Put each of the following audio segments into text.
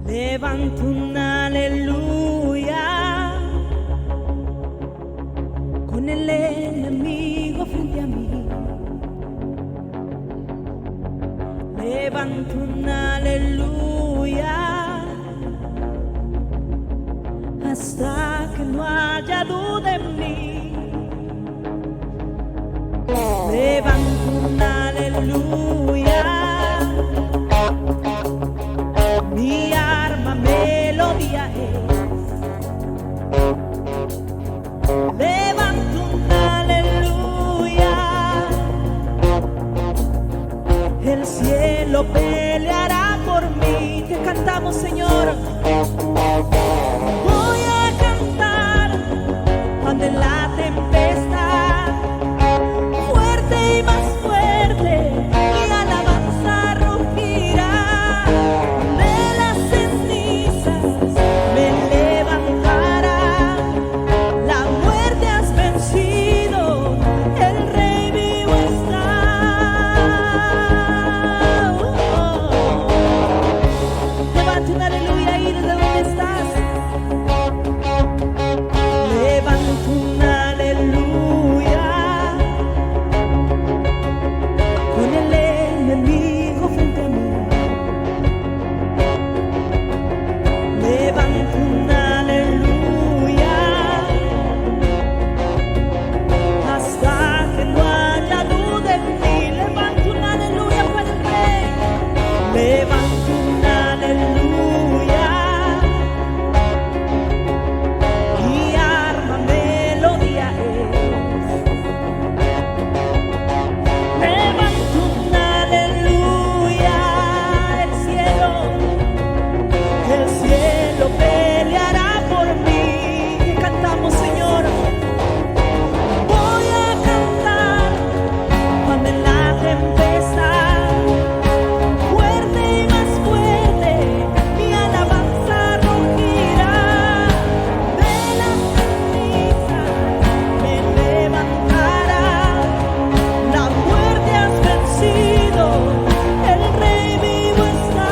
Levanto un aleluya con el enemigo frente a mí. Levanto un aleluya hasta que no haya duda en mí. Levanto un aleluya, mi arma melodía es. Levanto un aleluya, el cielo peleará por mí. Te cantamos, Señor. Voy a cantar cuando en la tempestad fuerte y más fuerte mi alabanza rugirá. De las cenizas me levantará, la muerte has vencido, el Rey vivo está. Levanta un aleluya ahí desde donde estás. Levanta un aleluya con el enemigo frente a mí. Levanto un aleluya hasta que no haya duda en mí. Levanto un aleluya para el Rey. Levanto un aleluya, mi arma melodía es. Levanto un aleluya, el cielo peleará por mí. Que cantamos, Señor. Voy a cantar cuando en la tempestad fuerte y más fuerte mi alabanza rugirá. De las cenizas me levantará, la muerte has vencido, el Rey vivo está.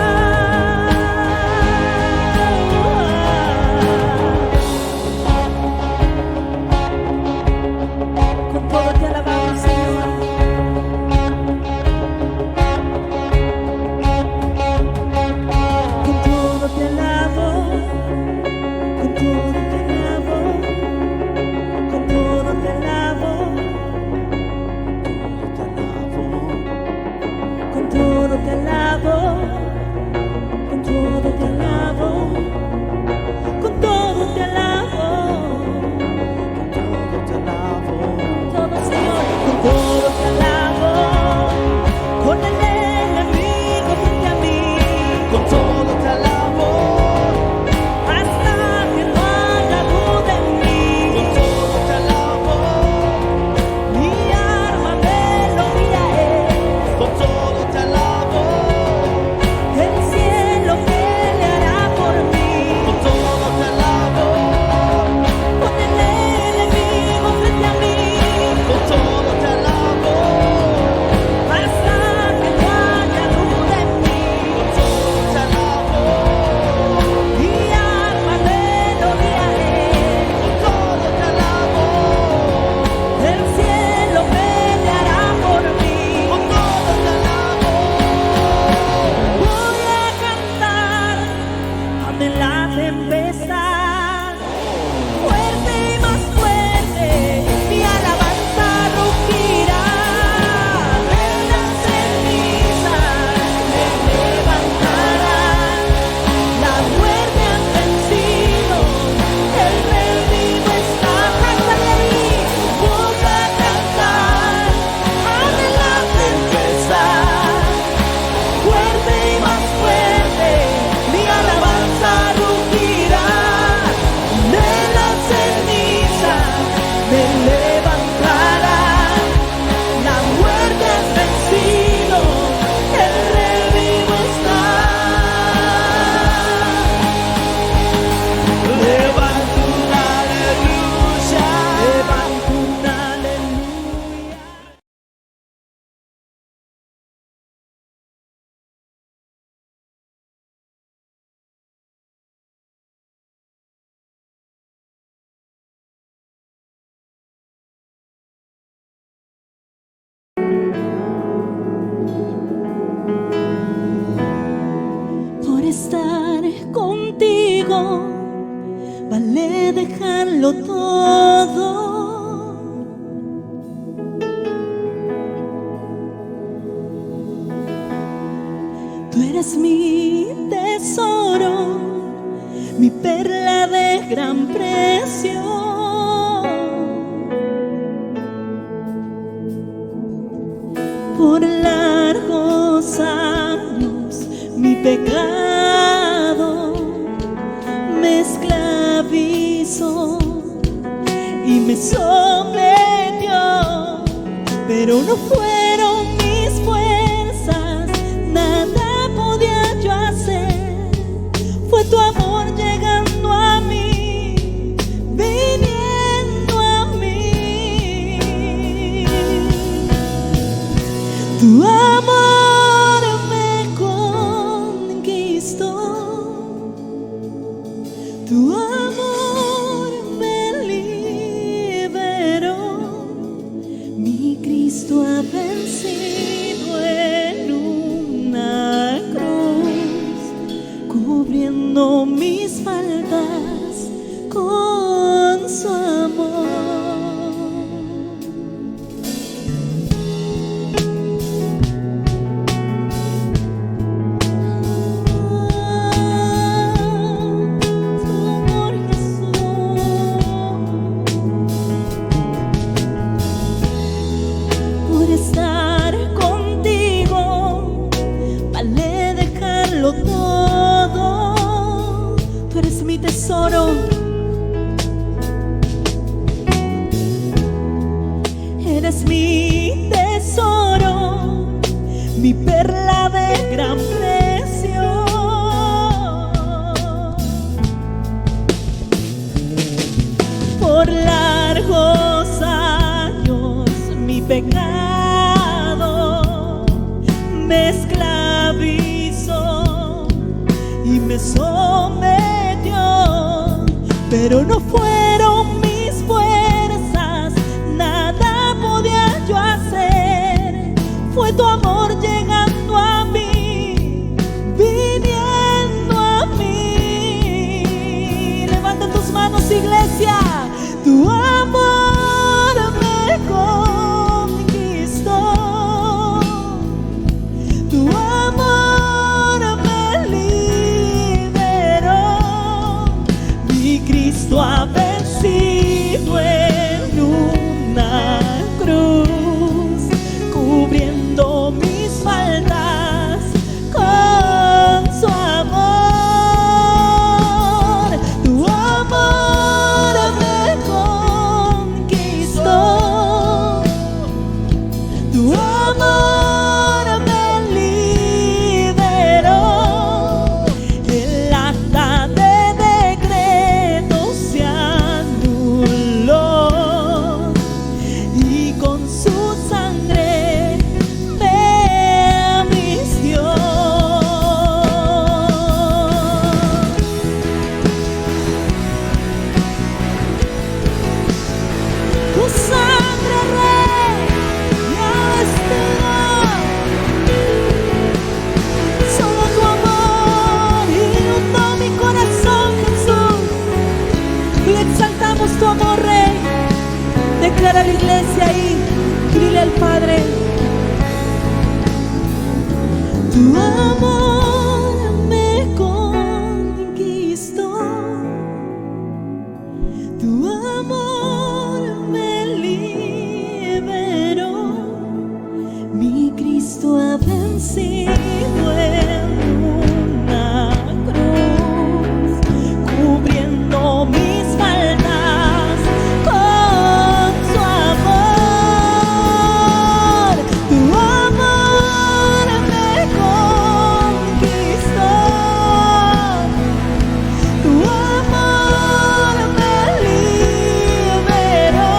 Con todo te alabamos, Señor. Con todo te alabo, con todo te alabo, con todo te alabo, con todo te alabo, con todo te alabo, con todo te alabo, todo, Señor, con todo te alabo, con el enemigo frente a mí. Con todo te alabo hasta que no haya duda en mí. Con todo te alabo, mi arma melodía es. Con todo te alabo, vale dejarlo todo. Tú eres mi tesoro, mi perla de gran precio. Por largos años mi pecado me esclavizó y me sometió, pero no fueron mis fuerzas, nada podía yo hacer. Fue tu amor llegando a mí, viniendo a mí. Tu amor me conquistó, tu amor me liberó. Mi Cristo ha vencido en una cruz, cubriendo mis faltas con su amor. Estar contigo vale dejarlo todo. Tú eres mi tesoro, eres mi tesoro, mi perla de gran precio. Por largos años mi pecado me esclavizó y me sometió, pero no fueron mis fuerzas, nada podía yo hacer. Fue tu amor llegando a mí, viniendo a mí. Levanta tus manos, iglesia. Tu amor me conquistó, tu amor me liberó. Mi Cristo ha vencido en una cruz, cubriendo mis faltas con su amor. Tu amor me conquistó, tu amor me liberó. El acta de decreto se anuló y con su sangre me vistió. Tu sangre, Rey, ya estiró. Solo tu amor inundó mi corazón, Jesús. Y exaltamos tu amor, Rey. Declara la iglesia y dile al Padre. Tu amor me conquistó, tu amor me liberó. Mi Cristo ha vencido en una cruz, cubriendo mis faltas con su amor. Tu amor me conquistó, tu amor me liberó.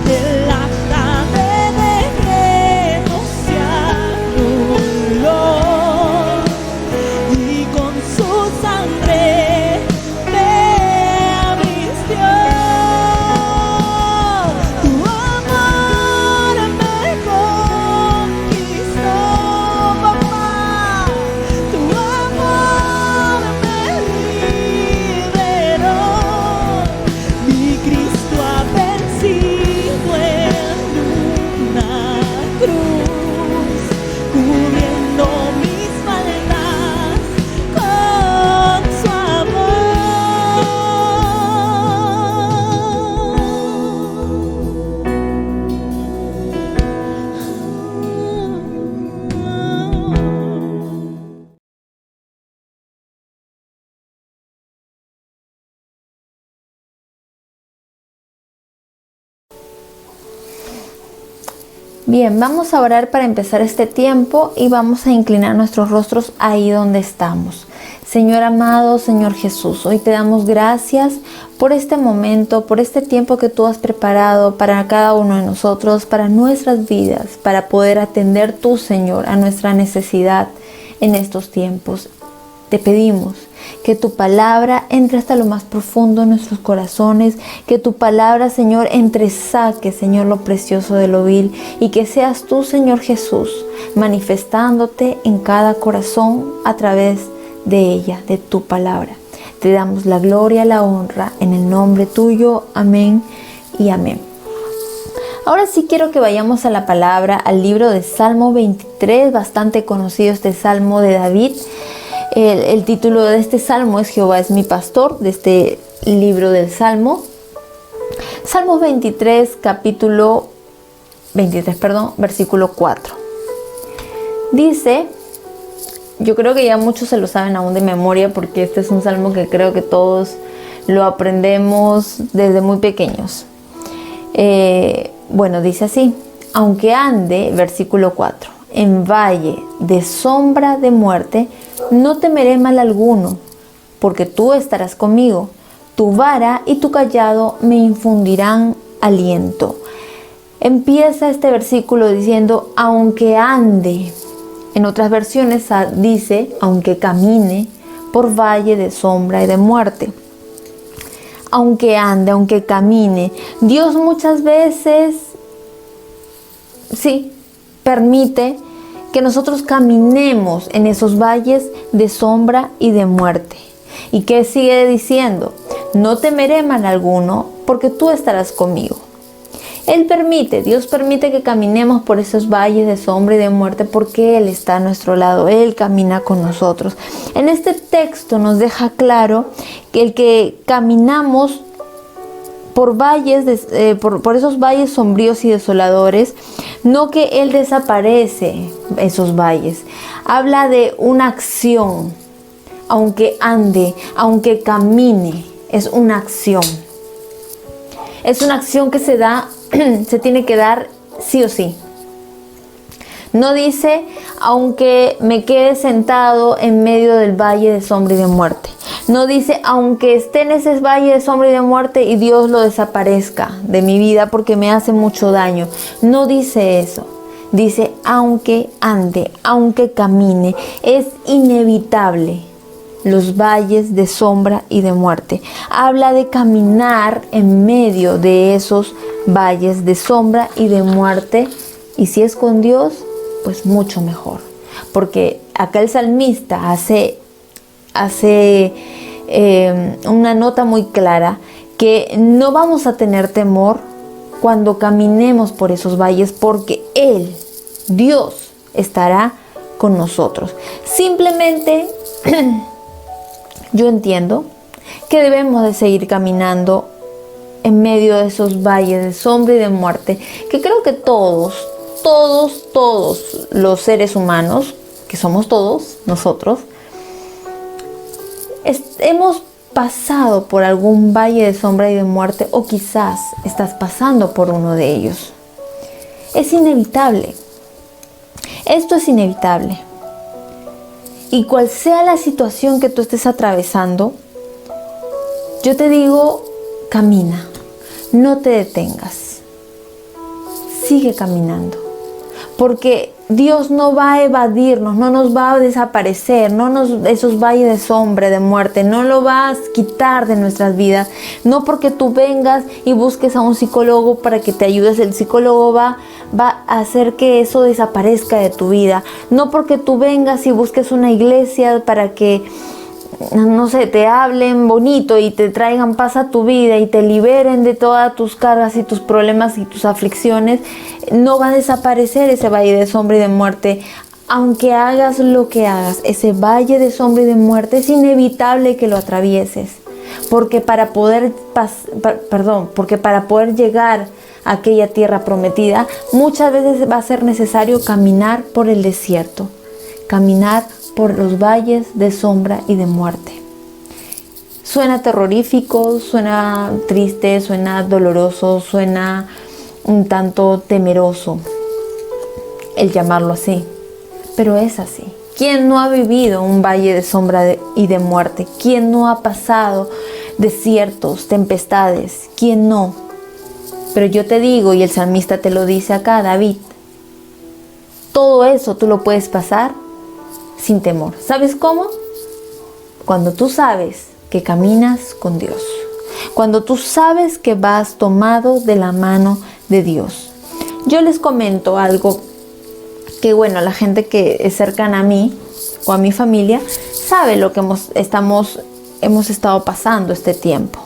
El acta de decreto se anuló Bien, vamos a orar para empezar este tiempo y vamos a inclinar nuestros rostros ahí donde estamos. Señor amado, Señor Jesús, hoy te damos gracias por este momento, por este tiempo que tú has preparado para cada uno de nosotros, para nuestras vidas, para poder atender tú, Señor, a nuestra necesidad en estos tiempos. Te pedimos que tu palabra entre hasta lo más profundo de nuestros corazones, que tu palabra, Señor, entresaque, Señor, lo precioso de lo vil, y que seas tú, Señor Jesús, manifestándote en cada corazón a través de ella, de tu palabra. Te damos la gloria, la honra, en el nombre tuyo. Amén y amén. Ahora sí quiero que vayamos a la palabra, al libro de Salmo 23, bastante conocido este Salmo de David. El título de este salmo es Jehová es mi pastor, de este libro del Salmo. Salmo 23, versículo 4. Dice, yo creo que ya muchos se lo saben aún de memoria, porque este es un salmo que creo que todos lo aprendemos desde muy pequeños. Dice así: aunque ande, versículo 4, en valle de sombra de muerte, no temeré mal alguno, porque tú estarás conmigo. Tu vara y tu cayado me infundirán aliento. Empieza este versículo diciendo, aunque ande. En otras versiones dice, aunque camine por valle de sombra y de muerte. Aunque ande, aunque camine. Dios muchas veces, sí, permite que nosotros caminemos en esos valles de sombra y de muerte. ¿Y qué sigue diciendo? No temeré mal alguno, porque tú estarás conmigo. Dios permite que caminemos por esos valles de sombra y de muerte, porque Él está a nuestro lado, Él camina con nosotros. En este texto nos deja claro que el que caminamos por valles, por esos valles sombríos y desoladores, no que Él desaparece esos valles. Habla de una acción, aunque ande, aunque camine, es una acción. Es una acción que se tiene que dar sí o sí. No dice, aunque me quede sentado en medio del valle de sombra y de muerte. No dice, aunque esté en ese valle de sombra y de muerte y Dios lo desaparezca de mi vida porque me hace mucho daño. No dice eso. Dice, aunque ande, aunque camine, es inevitable los valles de sombra y de muerte. Habla de caminar en medio de esos valles de sombra y de muerte. Y si es con Dios, pues mucho mejor. Porque acá el salmista hace una nota muy clara que no vamos a tener temor cuando caminemos por esos valles, porque Él, Dios, estará con nosotros. Simplemente yo entiendo que debemos de seguir caminando en medio de esos valles de sombra y de muerte, que creo que todos los seres humanos, que somos todos nosotros, hemos pasado por algún valle de sombra y de muerte, o quizás estás pasando por uno de ellos. Es inevitable. Esto es inevitable. Y cual sea la situación que tú estés atravesando, yo te digo, camina, no te detengas, sigue caminando, porque Dios no va a evadirnos, no nos va a desaparecer, esos valles de sombra, de muerte, no lo vas a quitar de nuestras vidas. No porque tú vengas y busques a un psicólogo para que te ayudes, el psicólogo va a hacer que eso desaparezca de tu vida. No porque tú vengas y busques una iglesia para que, no sé, te hablen bonito y te traigan paz a tu vida y te liberen de todas tus cargas y tus problemas y tus aflicciones, no va a desaparecer ese valle de sombra y de muerte. Aunque hagas lo que hagas, ese valle de sombra y de muerte es inevitable que lo atravieses, porque para poder llegar a aquella tierra prometida, muchas veces va a ser necesario caminar por el desierto, caminar por los valles de sombra y de muerte. Suena terrorífico, suena triste, suena doloroso, suena un tanto temeroso. el llamarlo así, pero es así. ¿Quién no ha vivido un valle de sombra y de muerte? ¿Quién no ha pasado desiertos, tempestades? ¿Quién no? Pero yo te digo, y el salmista te lo dice acá, David, todo eso tú lo puedes pasar sin temor. ¿Sabes cómo? Cuando tú sabes que caminas con Dios. Cuando tú sabes que vas tomado de la mano de Dios. Yo les comento algo que, bueno, la gente que es cercana a mí o a mi familia sabe lo que hemos estado pasando este tiempo.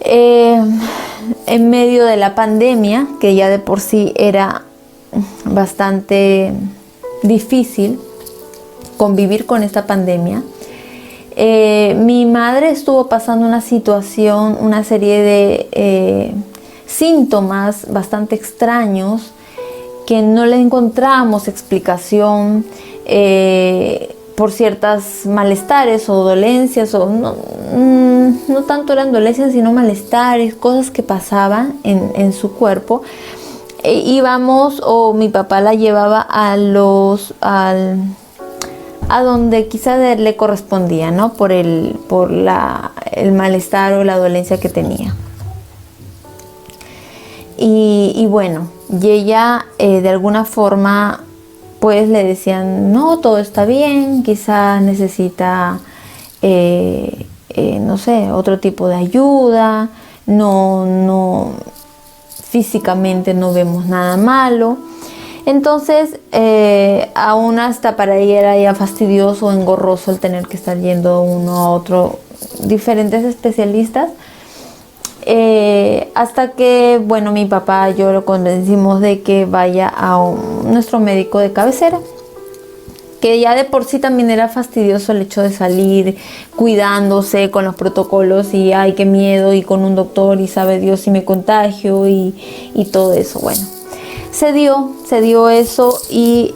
En medio de la pandemia, que ya de por sí era bastante difícil convivir con esta pandemia, mi madre estuvo pasando una situación, una serie de síntomas bastante extraños que no le encontramos explicación por ciertas malestares o dolencias, o no tanto eran dolencias sino malestares, cosas que pasaban en su cuerpo. Íbamos, o mi papá la llevaba a donde quizás le correspondía, ¿no? Por el malestar o la dolencia que tenía. Y bueno, y ella de alguna forma pues le decían, no, todo está bien, quizás necesita, no sé, otro tipo de ayuda, no, físicamente no vemos nada malo. Entonces, aún hasta para ella era ya fastidioso o engorroso el tener que estar yendo uno a otro, diferentes especialistas. Hasta que, bueno, mi papá y yo lo convencimos de que vaya a nuestro médico de cabecera, que ya de por sí también era fastidioso el hecho de salir cuidándose con los protocolos y ay, qué miedo, y con un doctor y sabe Dios si me contagio y todo eso. Bueno, se dio eso y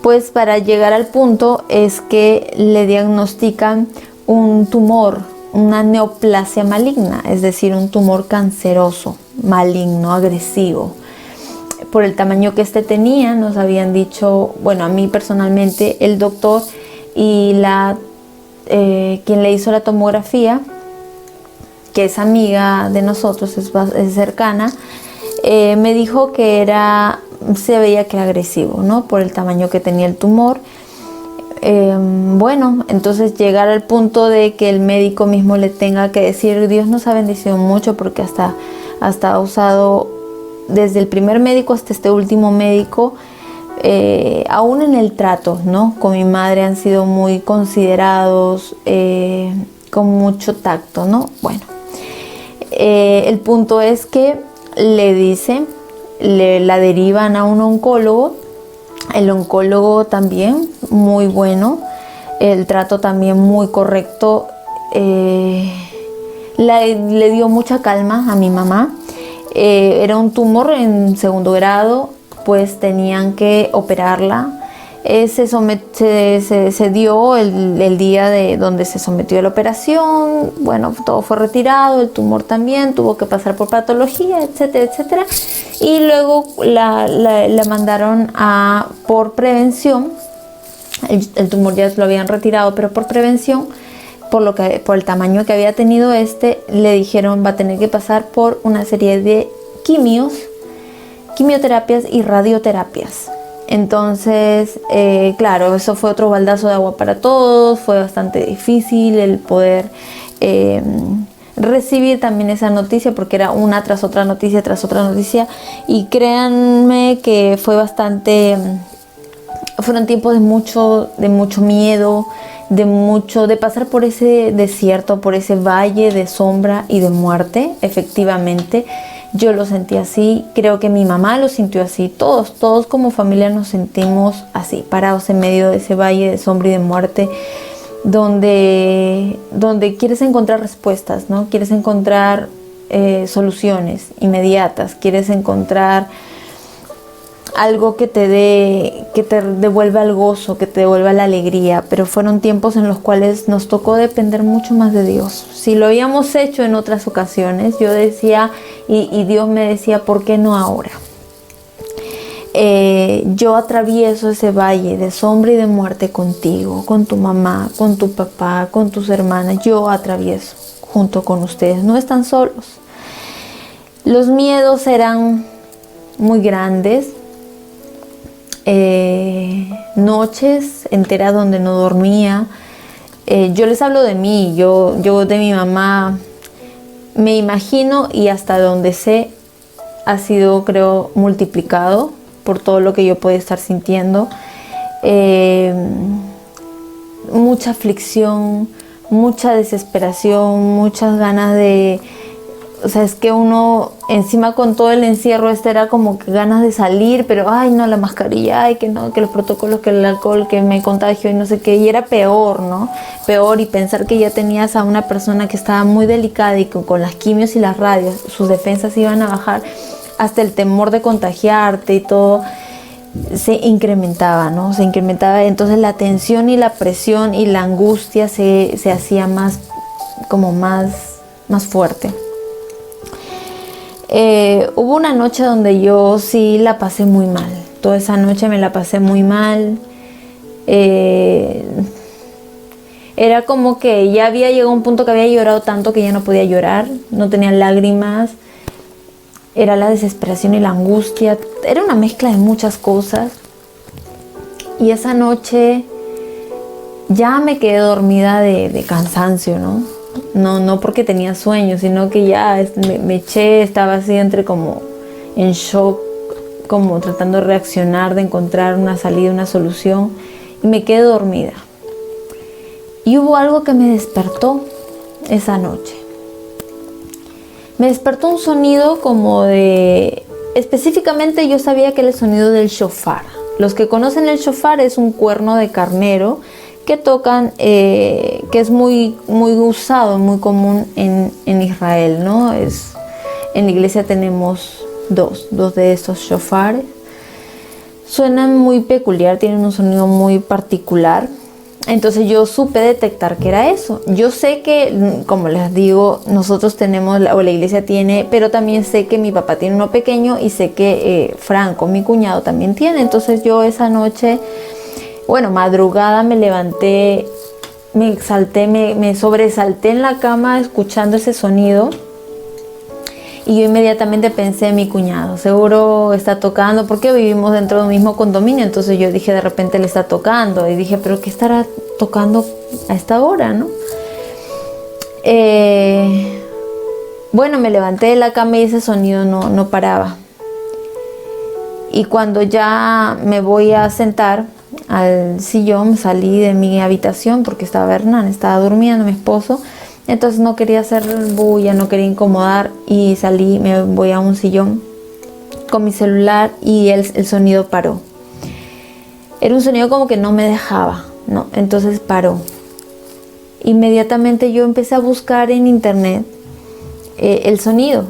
pues para llegar al punto es que le diagnostican un tumor, una neoplasia maligna, es decir, un tumor canceroso, maligno, agresivo. Por el tamaño que este tenía, nos habían dicho, bueno, a mí personalmente, el doctor y quien le hizo la tomografía, que es amiga de nosotros, es cercana, me dijo que se veía que era agresivo, ¿no? Por el tamaño que tenía el tumor. Bueno, entonces llegar al punto de que el médico mismo le tenga que decir, Dios nos ha bendecido mucho porque hasta ha usado desde el primer médico hasta este último médico, aún en el trato, ¿no? Con mi madre han sido muy considerados, con mucho tacto, ¿no? Bueno, el punto es que la derivan a un oncólogo. El oncólogo también muy bueno, el trato también muy correcto, le dio mucha calma a mi mamá. Era un tumor en 2º grado, pues tenían que operarla. Se dio el día donde se sometió a la operación. Bueno, todo fue retirado, el tumor también tuvo que pasar por patología, etcétera, etcétera. Y luego la mandaron por prevención. El tumor ya lo habían retirado, pero por prevención, por el tamaño que había tenido le dijeron va a tener que pasar por una serie de quimioterapias y radioterapias. Entonces, claro, eso fue otro baldazo de agua para todos, fue bastante difícil el poder recibir también esa noticia, porque era una tras otra noticia, y créanme que fueron tiempos de mucho miedo, de pasar por ese desierto, por ese valle de sombra y de muerte. Efectivamente, yo lo sentí así, creo que mi mamá lo sintió así, todos como familia nos sentimos así, parados en medio de ese valle de sombra y de muerte, donde quieres encontrar respuestas, ¿no? Quieres encontrar soluciones inmediatas, quieres encontrar algo que te devuelva el gozo, que te devuelva la alegría, pero fueron tiempos en los cuales nos tocó depender mucho más de Dios. Si lo habíamos hecho en otras ocasiones, yo decía, y Dios me decía, ¿por qué no ahora? yo atravieso ese valle de sombra y de muerte contigo, con tu mamá, con tu papá, con tus hermanas. Yo atravieso junto con ustedes. No están solos. Los miedos eran muy grandes. Noches enteras donde no dormía. Yo les hablo de mí, yo de mi mamá me imagino, y hasta donde sé ha sido, creo, multiplicado por todo lo que yo puedo estar sintiendo. Mucha aflicción, mucha desesperación, muchas ganas de... O sea, es que uno encima con todo el encierro era como que ganas de salir, pero ay no, la mascarilla, ay que no, que los protocolos, que el alcohol, que me contagio y no sé qué, y era peor, ¿no? Peor, y pensar que ya tenías a una persona que estaba muy delicada y con las quimios y las radios, sus defensas iban a bajar, hasta el temor de contagiarte y todo se incrementaba, ¿no? Se incrementaba, entonces la tensión y la presión y la angustia se hacía más fuerte. Hubo una noche donde yo sí la pasé muy mal. Toda esa noche me la pasé muy mal. Era como que ya había llegado a un punto que había llorado tanto que ya no podía llorar. No tenía lágrimas. Era la desesperación y la angustia. Era una mezcla de muchas cosas. Y esa noche ya me quedé dormida de cansancio, ¿no? No porque tenía sueño, sino que ya me eché, estaba así entre como en shock, como tratando de reaccionar, de encontrar una salida, una solución, y me quedé dormida. Y hubo algo que me despertó esa noche. Me despertó un sonido como de... Específicamente yo sabía que era el sonido del shofar. Los que conocen el shofar es un cuerno de carnero que tocan, que es muy usado, muy común en Israel, ¿no? En la iglesia tenemos dos de estos shofares. Suenan muy peculiar, tienen un sonido muy particular. Entonces yo supe detectar que era eso. Yo sé que, como les digo, nosotros tenemos, o la iglesia tiene, pero también sé que mi papá tiene uno pequeño, y sé que Franco, mi cuñado, también tiene. Entonces yo esa noche... Bueno, madrugada me levanté, me sobresalté en la cama escuchando ese sonido, y yo inmediatamente pensé en mi cuñado. Seguro está tocando, porque vivimos dentro del mismo condominio. Entonces yo dije, de repente le está tocando, y dije, pero ¿qué estará tocando a esta hora, no? Bueno, me levanté de la cama y ese sonido no paraba. Y cuando ya me voy a sentar al sillón, salí de mi habitación porque estaba Hernán, estaba durmiendo mi esposo, entonces no quería hacer bulla, no quería incomodar, y salí, me voy a un sillón con mi celular, y el sonido paró. Era un sonido como que no me dejaba, ¿no? Entonces paró. Inmediatamente yo empecé a buscar en internet el sonido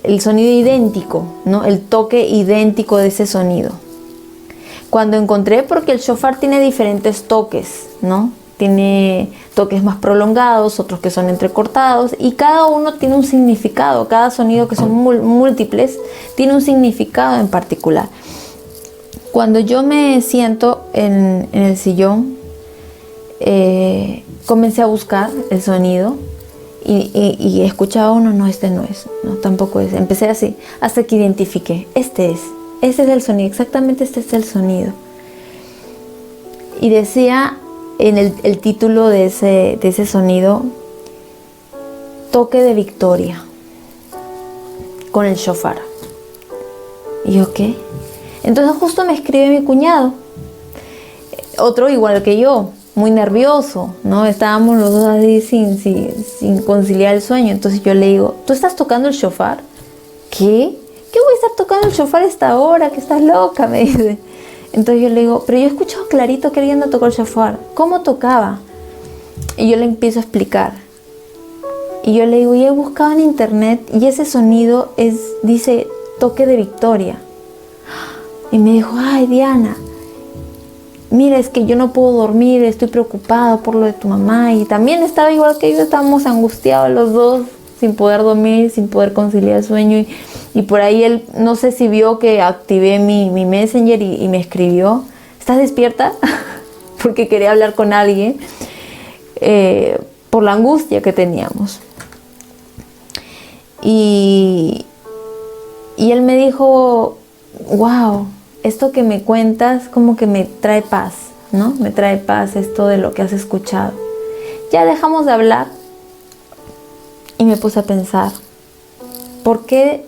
idéntico, ¿no? El toque idéntico de ese sonido. Cuando encontré, porque el shofar tiene diferentes toques, ¿no? Tiene toques más prolongados, otros que son entrecortados, y cada uno tiene un significado. Cada sonido, que son múltiples, tiene un significado en particular. Cuando yo me siento en el sillón, comencé a buscar el sonido, y escuchaba uno, no, este no es, no, tampoco es. Empecé así, hasta que identifiqué, este es el sonido, exactamente este es el sonido. Y decía en el título de ese sonido, toque de victoria con el shofar. Y yo, ¿qué? Entonces justo me escribe mi cuñado, otro igual que yo, muy nervioso, ¿no? Estábamos los dos así sin conciliar el sueño. Entonces yo le digo, ¿tú estás tocando el shofar? ¿Qué? ¿Qué voy a estar tocando el shofar a esta hora? ¿Que estás loca? Me dice. Entonces yo le digo, pero yo he escuchado clarito que alguien no tocó el shofar. ¿Cómo tocaba? Y yo le empiezo a explicar. Y yo le digo, y he buscado en internet, y ese sonido dice toque de victoria. Y me dijo, ay Diana, mira, es que yo no puedo dormir, estoy preocupada por lo de tu mamá. Y también estaba igual que yo, estábamos angustiados los dos, sin poder dormir, sin poder conciliar el sueño. Y por ahí él, no sé si vio que activé mi Messenger y me escribió: ¿estás despierta? Porque quería hablar con alguien por la angustia que teníamos. Y él me dijo: wow, esto que me cuentas como que me trae paz, ¿no? Me trae paz esto de lo que has escuchado. Ya dejamos de hablar y me puse a pensar, ¿por qué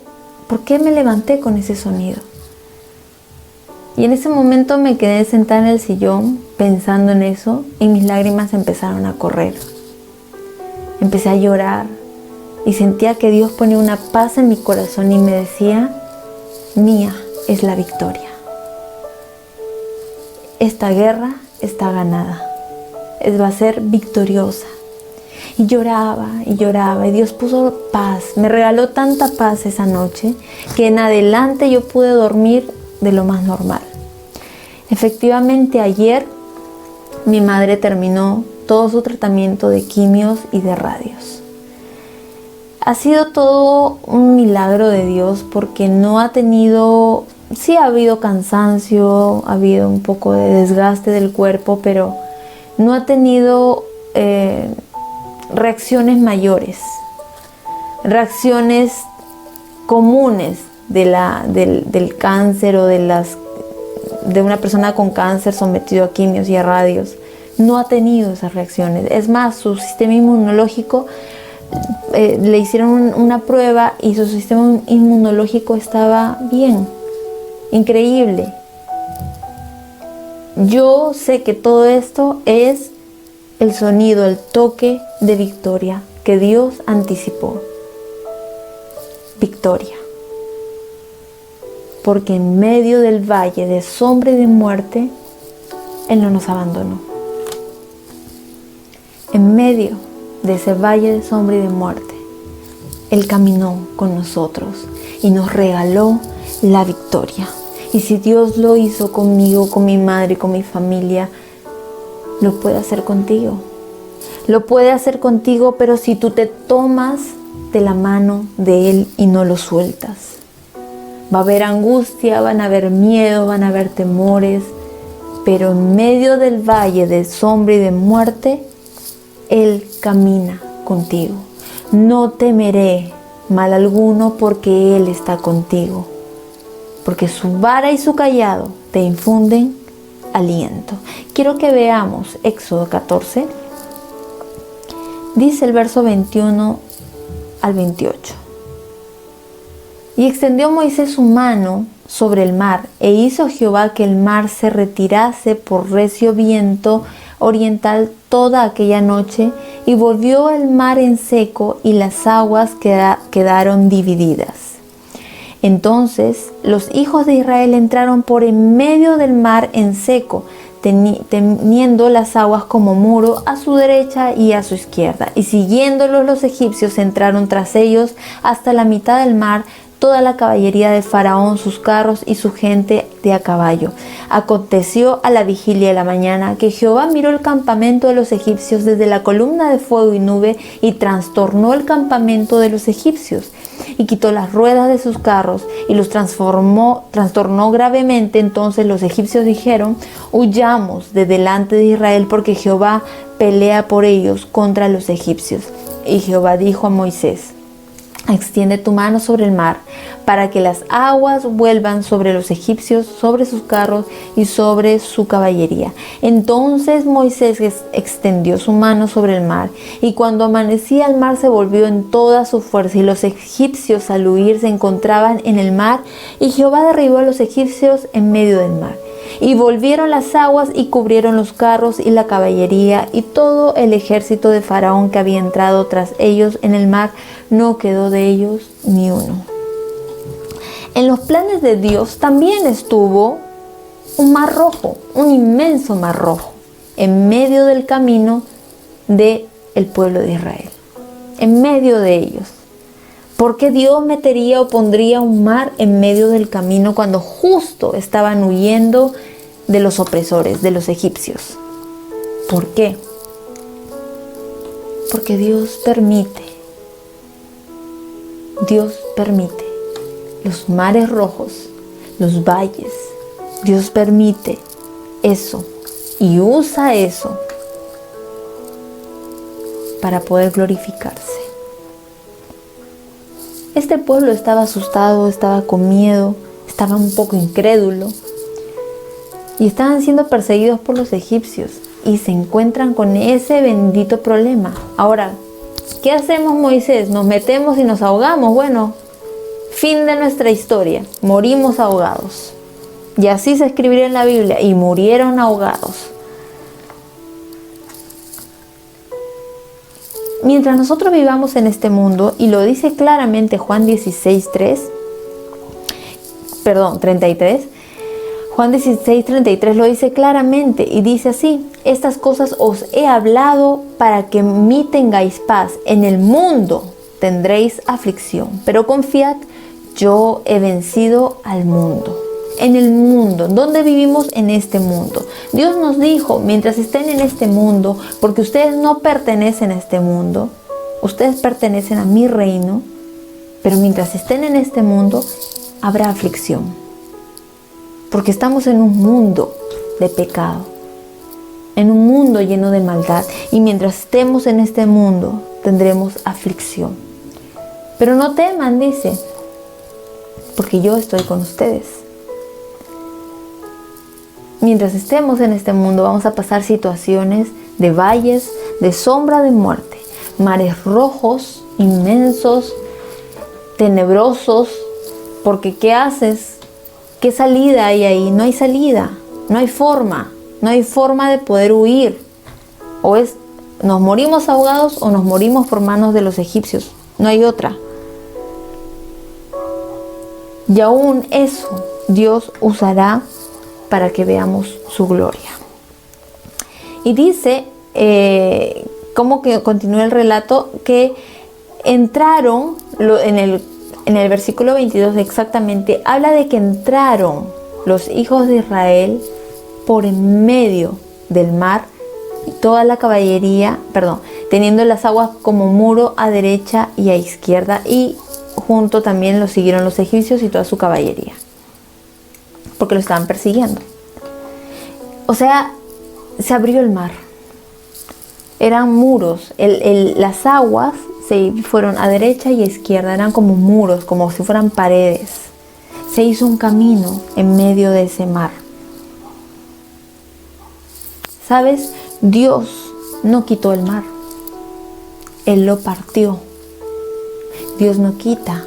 me levanté con ese sonido? Y en ese momento me quedé sentada en el sillón pensando en eso y mis lágrimas empezaron a correr. Empecé a llorar y sentía que Dios ponía una paz en mi corazón y me decía: mía es la victoria. Esta guerra está ganada. Va a ser victoriosa. Y lloraba y lloraba y Dios puso paz. Me regaló tanta paz esa noche que en adelante yo pude dormir de lo más normal. Efectivamente, ayer mi madre terminó todo su tratamiento de quimios y de radios. Ha sido todo un milagro de Dios porque no ha tenido, sí ha habido cansancio, ha habido un poco de desgaste del cuerpo, pero no ha tenido reacciones mayores, reacciones comunes del cáncer o de una persona con cáncer sometido a quimios y a radios. No ha tenido esas reacciones. Es más, su sistema inmunológico, le hicieron una prueba y su sistema inmunológico estaba bien, increíble. Yo sé que todo esto es el sonido, el toque de victoria que Dios anticipó. Victoria. Porque en medio del valle de sombra y de muerte, Él no nos abandonó. En medio de ese valle de sombra y de muerte, Él caminó con nosotros y nos regaló la victoria. Y si Dios lo hizo conmigo, con mi madre, con mi familia, lo puede hacer contigo. Lo puede hacer contigo, pero si tú te tomas de la mano de Él y no lo sueltas. Va a haber angustia, van a haber miedo, van a haber temores, pero en medio del valle de sombra y de muerte, Él camina contigo. No temeré mal alguno porque Él está contigo, porque su vara y su cayado te infunden aliento. Quiero que veamos Éxodo 14. Dice el verso 21 al 28. Y extendió Moisés su mano sobre el mar, e hizo Jehová que el mar se retirase por recio viento oriental toda aquella noche, y volvió el mar en seco, y las aguas quedaron divididas. Entonces los hijos de Israel entraron por en medio del mar en seco, teniendo las aguas como muro a su derecha y a su izquierda. Y siguiéndolos los egipcios entraron tras ellos hasta la mitad del mar, toda la caballería de Faraón, sus carros y su gente de a caballo. Aconteció a la vigilia de la mañana que Jehová miró el campamento de los egipcios desde la columna de fuego y nube, y trastornó el campamento de los egipcios, y quitó las ruedas de sus carros y los trastornó gravemente. Entonces los egipcios dijeron: huyamos de delante de Israel, porque Jehová pelea por ellos contra los egipcios. Y Jehová dijo a Moisés: extiende tu mano sobre el mar, para que las aguas vuelvan sobre los egipcios, sobre sus carros y sobre su caballería. Entonces Moisés extendió su mano sobre el mar, y cuando amanecía el mar se volvió en toda su fuerza, y los egipcios al huir se encontraban en el mar, y Jehová derribó a los egipcios en medio del mar. Y volvieron las aguas y cubrieron los carros y la caballería, y todo el ejército de Faraón que había entrado tras ellos en el mar, no quedó de ellos ni uno. En los planes de Dios también estuvo un mar rojo, un inmenso mar rojo, en medio del camino del pueblo de Israel, en medio de ellos. ¿Por qué Dios metería o pondría un mar en medio del camino cuando justo estaban huyendo de los opresores, de los egipcios? ¿Por qué? Porque Dios permite los mares rojos, los valles. Dios permite eso y usa eso para poder glorificarse. Este pueblo estaba asustado, estaba con miedo, estaba un poco incrédulo y estaban siendo perseguidos por los egipcios y se encuentran con ese bendito problema. Ahora, ¿qué hacemos, Moisés? ¿Nos metemos y nos ahogamos? Bueno, fin de nuestra historia, morimos ahogados. Y así se escribiría en la Biblia, y murieron ahogados. Mientras nosotros vivamos en este mundo, y lo dice claramente Juan 33, Juan 16:33 lo dice claramente y dice así: estas cosas os he hablado para que en mí tengáis paz. En el mundo tendréis aflicción, pero confiad, yo he vencido al mundo. En el mundo, ¿dónde vivimos? En este mundo. Dios nos dijo, mientras estén en este mundo, porque ustedes no pertenecen a este mundo, ustedes pertenecen a mi reino, pero mientras estén en este mundo, habrá aflicción. Porque estamos en un mundo de pecado, en un mundo lleno de maldad, y mientras estemos en este mundo, tendremos aflicción. Pero no teman, dice, porque yo estoy con ustedes. Mientras estemos en este mundo vamos a pasar situaciones de valles, de sombra de muerte, mares rojos, inmensos, tenebrosos, porque ¿qué haces? ¿Qué salida hay ahí? No hay salida, no hay forma de poder huir. O es, nos morimos ahogados o nos morimos por manos de los egipcios, no hay otra. Y aún eso Dios usará para que veamos su gloria. Y dice, como que continúa el relato, que entraron, en el versículo 22 exactamente, habla de que entraron los hijos de Israel por en medio del mar, y toda la caballería, teniendo las aguas como muro a derecha y a izquierda, y junto también lo siguieron los egipcios y toda su caballería, porque lo estaban persiguiendo. O sea, se abrió el mar. Eran muros. Las aguas se fueron a derecha y a izquierda. Eran como muros, como si fueran paredes. Se hizo un camino en medio de ese mar. ¿Sabes? Dios no quitó el mar. Él lo partió. Dios no quita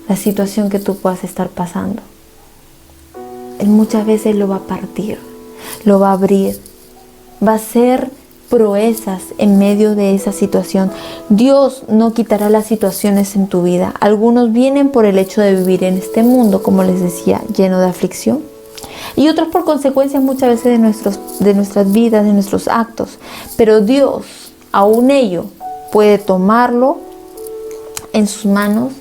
la situación que tú puedas estar pasando. Él muchas veces lo va a partir, lo va a abrir, va a hacer proezas en medio de esa situación. Dios no quitará las situaciones en tu vida. Algunos vienen por el hecho de vivir en este mundo, como les decía, lleno de aflicción. Y otros por consecuencias muchas veces de nuestras vidas, de nuestros actos. Pero Dios, aún ello, puede tomarlo en sus manos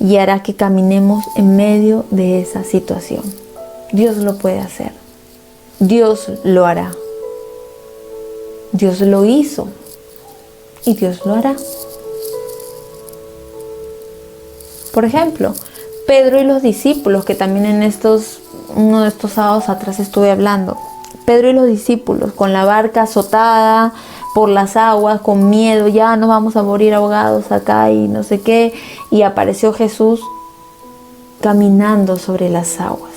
y hará que caminemos en medio de esa situación. Dios lo puede hacer. Dios lo hará. Dios lo hizo y Dios lo hará. Por ejemplo, Pedro y los discípulos, que también uno de estos sábados atrás estuve hablando. Pedro y los discípulos con la barca azotada por las aguas, con miedo, ya nos vamos a morir ahogados acá y no sé qué. Y apareció Jesús caminando sobre las aguas,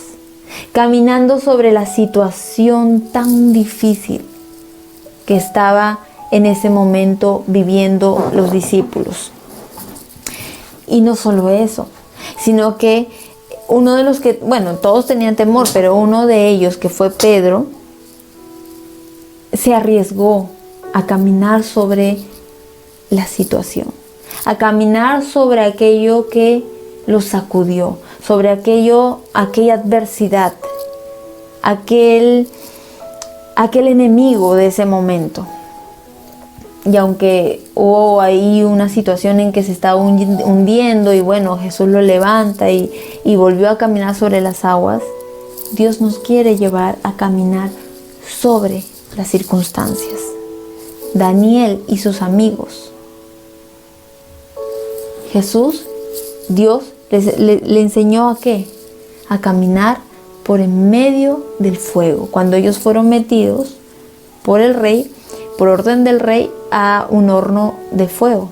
caminando sobre la situación tan difícil que estaba en ese momento viviendo los discípulos. Y no solo eso, sino que uno de los que, todos tenían temor, pero uno de ellos, que fue Pedro, se arriesgó a caminar sobre la situación, a caminar sobre aquello que lo sacudió, sobre aquella adversidad, aquel enemigo de ese momento. Y aunque hubo ahí una situación en que se estaba hundiendo y Jesús lo levanta y volvió a caminar sobre las aguas, Dios nos quiere llevar a caminar sobre las circunstancias. Daniel y sus amigos. Jesús, Dios le enseñó a qué, a caminar por en medio del fuego. Cuando ellos fueron metidos por el rey, por orden del rey, a un horno de fuego,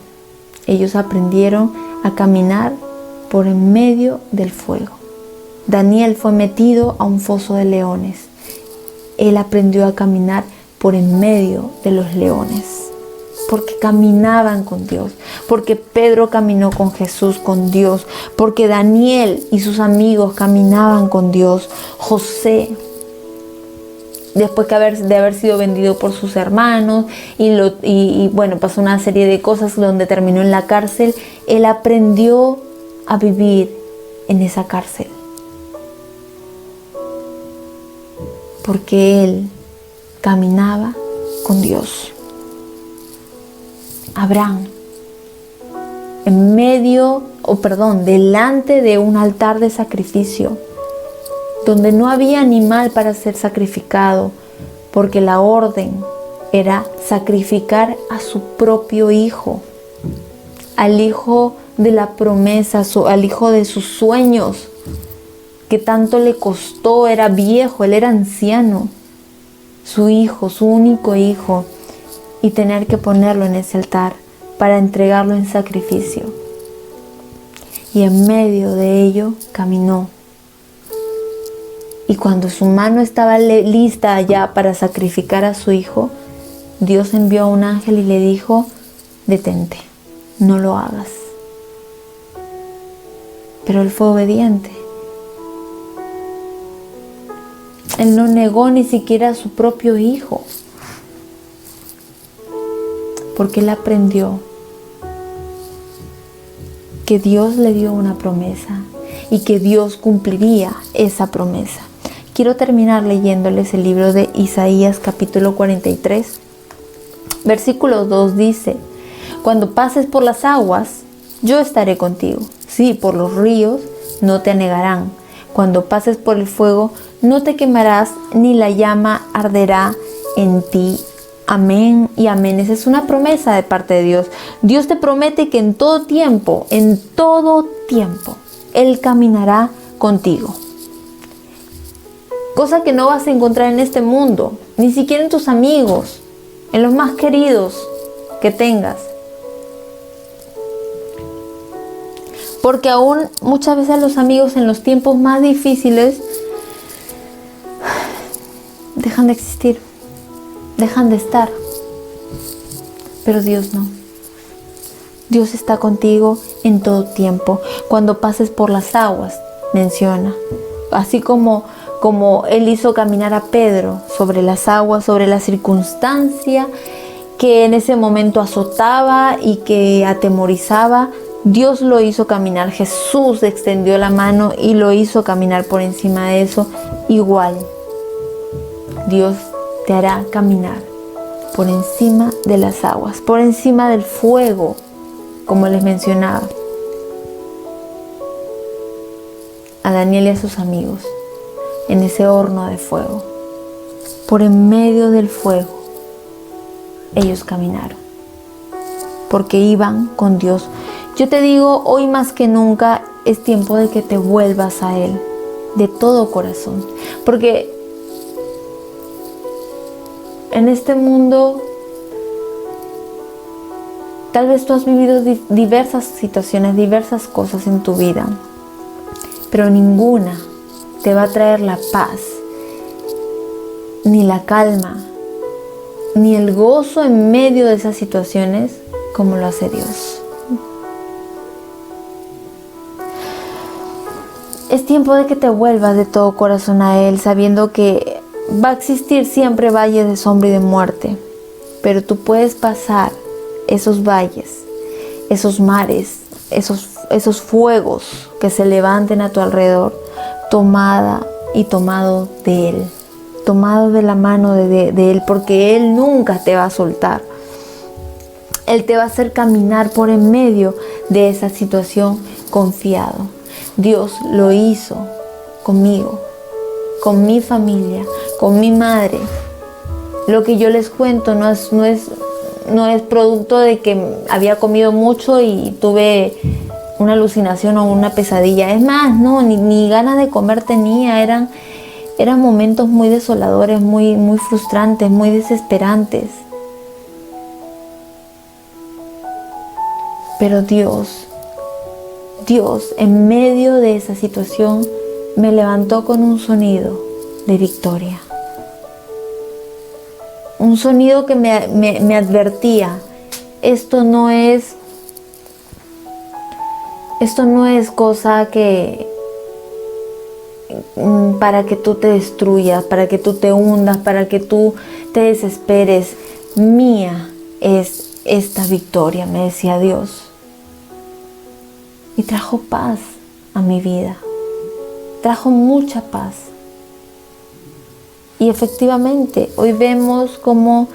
ellos aprendieron a caminar por en medio del fuego. Daniel fue metido a un foso de leones. Él aprendió a caminar por en medio de los leones, porque caminaban con Dios, porque Pedro caminó con Jesús, con Dios, porque Daniel y sus amigos caminaban con Dios. José, después de haber sido vendido por sus hermanos y bueno, pasó una serie de cosas donde terminó en la cárcel, él aprendió a vivir en esa cárcel, porque él caminaba con Dios. Abraham, delante de un altar de sacrificio, donde no había animal para ser sacrificado, porque la orden era sacrificar a su propio hijo, al hijo de la promesa, al hijo de sus sueños, que tanto le costó. Era viejo, él era anciano, su hijo, su único hijo, y tener que ponerlo en ese altar para entregarlo en sacrificio. Y en medio de ello caminó. Y cuando su mano estaba lista allá para sacrificar a su hijo, Dios envió a un ángel y le dijo: detente, no lo hagas. Pero él fue obediente. Él no negó ni siquiera a su propio hijo, porque él aprendió que Dios le dio una promesa y que Dios cumpliría esa promesa. Quiero terminar leyéndoles el libro de Isaías capítulo 43, versículo 2 dice: cuando pases por las aguas, yo estaré contigo. Sí, por los ríos no te anegarán. Cuando pases por el fuego, no te quemarás, ni la llama arderá en ti. Amén y amén. Esa es una promesa de parte de Dios. Dios te promete que en todo tiempo, Él caminará contigo. Cosa que no vas a encontrar en este mundo, ni siquiera en tus amigos, en los más queridos que tengas. Porque aún muchas veces los amigos en los tiempos más difíciles dejan de existir, dejan de estar. Pero Dios no. Dios está contigo en todo tiempo. Cuando pases por las aguas, menciona. Así como Él hizo caminar a Pedro sobre las aguas, sobre la circunstancia que en ese momento azotaba y que atemorizaba, Dios lo hizo caminar. Jesús extendió la mano y lo hizo caminar por encima de eso. Igual, Dios te hará caminar por encima de las aguas, por encima del fuego, como les mencionaba a Daniel y a sus amigos, en ese horno de fuego. Por en medio del fuego, ellos caminaron, porque iban con Dios. Yo te digo, hoy más que nunca es tiempo de que te vuelvas a Él de todo corazón, porque en este mundo tal vez tú has vivido diversas situaciones, diversas cosas en tu vida, pero ninguna te va a traer la paz, ni la calma, ni el gozo en medio de esas situaciones como lo hace Dios. Es tiempo de que te vuelvas de todo corazón a Él, sabiendo que va a existir siempre valles de sombra y de muerte, pero tú puedes pasar esos valles, esos mares, esos fuegos que se levanten a tu alrededor, tomado de Él, tomado de la mano de Él, porque Él nunca te va a soltar. Él te va a hacer caminar por en medio de esa situación confiado. Dios lo hizo conmigo, con mi familia, con mi madre. Lo que yo les cuento no es producto de que había comido mucho y tuve una alucinación o una pesadilla. Es más, no, ni ganas de comer tenía. Eran momentos muy desoladores, muy frustrantes, muy desesperantes. Pero Dios, en medio de esa situación, me levantó con un sonido de victoria. Un sonido que me advertía, esto no es cosa que para que tú te destruyas, para que tú te hundas, para que tú te desesperes. Mía es esta victoria, me decía Dios. Y trajo paz a mi vida. Trajo mucha paz. Y efectivamente, hoy vemos cómo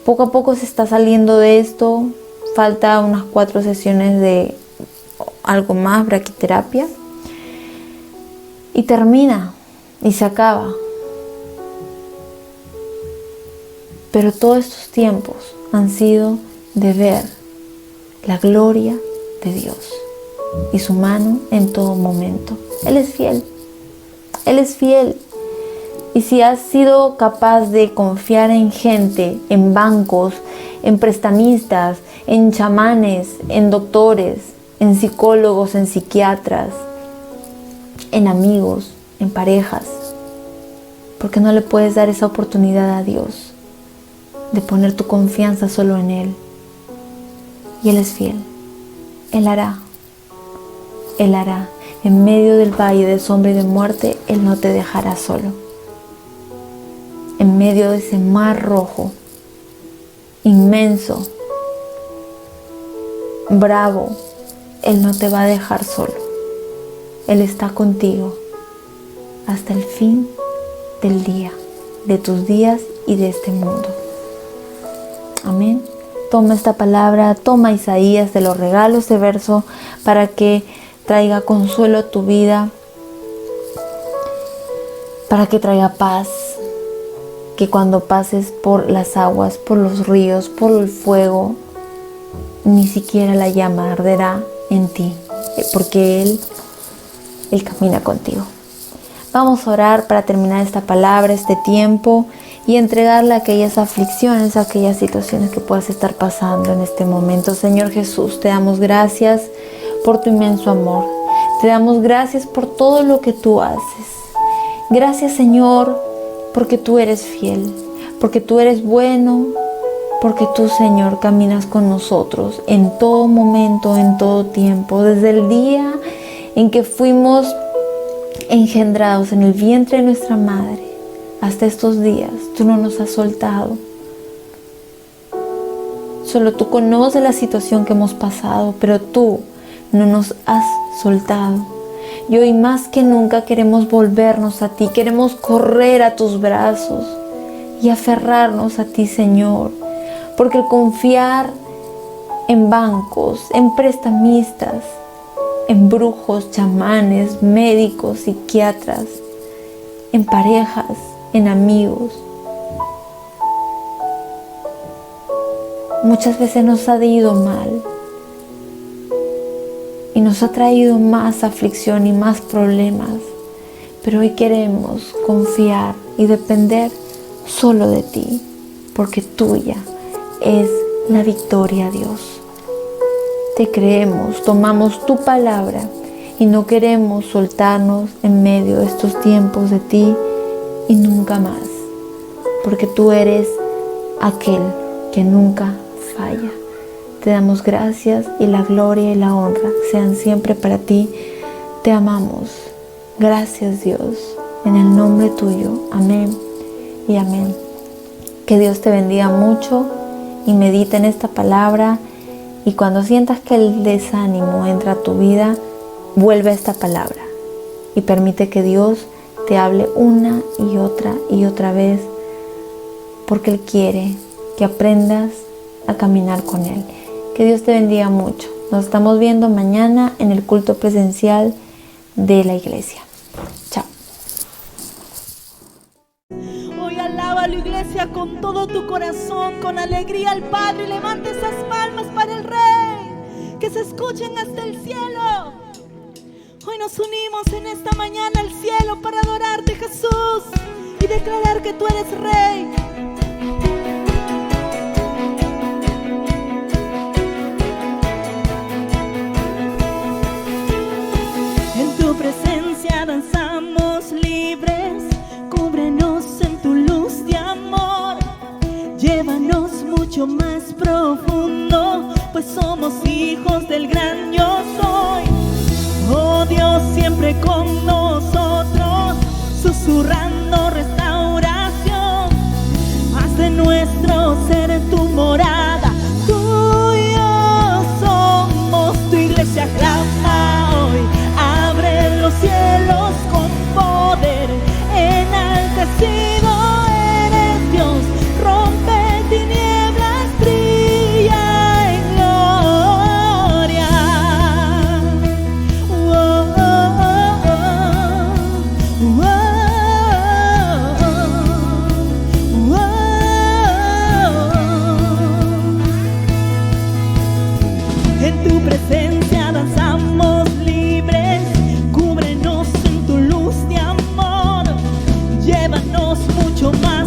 poco a poco se está saliendo de esto. Falta unas 4 sesiones de algo más, braquiterapia. Y termina y se acaba. Pero todos estos tiempos han sido de ver la gloria de Dios y su mano en todo momento. Él es fiel. Él es fiel. Y si has sido capaz de confiar en gente, en bancos, en prestamistas, en chamanes, en doctores, en psicólogos, en psiquiatras, en amigos, en parejas, ¿por qué no le puedes dar esa oportunidad a Dios de poner tu confianza solo en Él? Y Él es fiel. Él hará. Él hará. En medio del valle de sombra y de muerte, Él no te dejará solo. En medio de ese mar rojo, inmenso, bravo, Él no te va a dejar solo. Él está contigo hasta el fin del día, de tus días y de este mundo. Amén. Toma esta palabra, toma Isaías, te lo regalo este verso para que traiga consuelo a tu vida, para que traiga paz, que cuando pases por las aguas, por los ríos, por el fuego, ni siquiera la llama arderá en ti, porque Él camina contigo. Vamos a orar para terminar esta palabra, este tiempo, y entregarle aquellas aflicciones, aquellas situaciones que puedas estar pasando en este momento. Señor Jesús, te damos gracias por tu inmenso amor. Te damos gracias por todo lo que tú haces. Gracias, Señor, porque tú eres fiel, porque tú eres bueno, porque tú, Señor, caminas con nosotros en todo momento, en todo tiempo, desde el día en que fuimos engendrados en el vientre de nuestra madre hasta estos días. Tú no nos has soltado. Solo tú conoces la situación que hemos pasado, pero tú no nos has soltado. Y hoy más que nunca queremos volvernos a ti, queremos correr a tus brazos y aferrarnos a ti, Señor, porque el confiar en bancos, en prestamistas, en brujos, chamanes, médicos, psiquiatras, en parejas, en amigos, muchas veces nos ha ido mal y nos ha traído más aflicción y más problemas, pero hoy queremos confiar y depender solo de ti, porque tuya es la victoria, Dios. Te creemos, tomamos tu palabra y no queremos soltarnos en medio de estos tiempos de ti y nunca más, porque tú eres aquel que nunca falla. Te damos gracias y la gloria y la honra sean siempre para ti. Te amamos. Gracias, Dios, en el nombre tuyo. Amén y amén. Que Dios te bendiga mucho y medita en esta palabra. Y cuando sientas que el desánimo entra a tu vida, vuelve a esta palabra y permite que Dios te hable una y otra vez, porque Él quiere que aprendas a caminar con Él. Que Dios te bendiga mucho. Nos estamos viendo mañana en el culto presencial de la iglesia. Chao. Hoy alaba a la iglesia con todo tu corazón, con alegría al Padre, y levanta esas palmas para el Rey. que se escuchen hasta el cielo. Hoy nos unimos en esta mañana al cielo para adorarte, Jesús, y declarar que tú eres Rey. En tu presencia danzamos libres, cúbrenos en tu luz de amor, llévanos mucho más profundo, pues somos hijos del gran yo soy. Oh Dios, siempre con nosotros, susurrando restauración, haz de nuestro ser tu morada, tú y yo somos tu iglesia. Clama hoy, abre los cielos con poder, enaltecido eres Dios, rompe tinieblas, brilla en gloria. Oh, oh, oh, oh, oh. En tu presencia danzamos libres, cúbrenos en tu luz de amor, llévanos mucho más